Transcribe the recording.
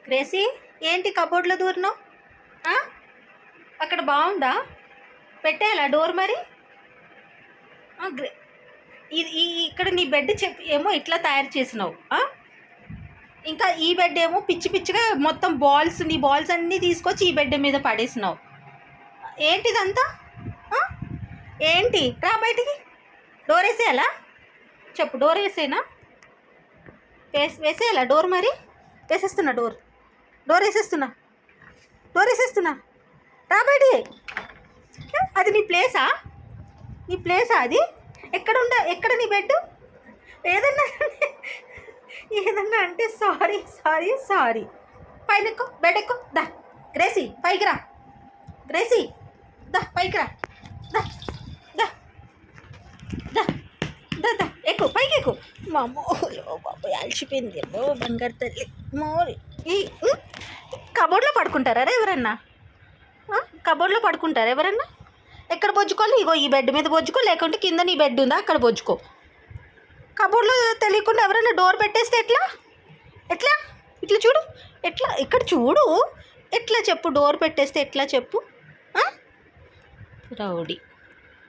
Gracie, ఏంటి కబోర్డ్లో దూరినావు? అక్కడ బాగుందా? పెట్టేయాలా డోర్ మరి? ఇది ఇక్కడ నీ బెడ్ ఏమో ఇట్లా తయారు చేసినావు. ఇంకా ఈ బెడ్ ఏమో పిచ్చి పిచ్చిగా మొత్తం నీ బాల్స్ అన్నీ తీసుకొచ్చి ఈ బెడ్ మీద పడేసినావు. ఏంటిదంతా? ఏంటి? రా బయటికి. డోర్ వేసేయాలా? చెప్పు, డోర్ వేసేనా? వేసేయాలా డోర్ మరి? వేసేస్తున్నా డోర్ వేసేస్తున్నా. రా బయటికి. అది నీ ప్లేసా అది? ఎక్కడ నీ బెడ్? ఏదన్నా అంటే సారీ. పైన ఎక్కు, బెడ్ ఎక్కు. దా గ్రేసీ, పైకి రా. గ్రేసీ, దా పైకి రా. దా ఎక్కు, పైకి ఎక్కు. మా మోలో బాబు అలసిపోయింది. బంగారు తల్లి మోరి. ఈ కబోర్డ్లో పడుకుంటారా ఎవరన్నా? కబోర్డ్లో పడుకుంటారా ఎవరన్నా? ఎక్కడ బొజ్జుకోవాలి? ఇగో ఈ బెడ్ మీద బొజ్జుకో, లేకుంటే కింద నీ బెడ్ ఉందా అక్కడ బొజ్జుకో. కబోర్డ్లో తెలియకుండా ఎవరైనా డోర్ పెట్టేస్తే ఎట్లా? ఇట్లా చూడు, ఇక్కడ చూడు. ఎట్లా చెప్పు? డోర్ పెట్టేస్తే ఎట్లా చెప్పు? రౌడీ.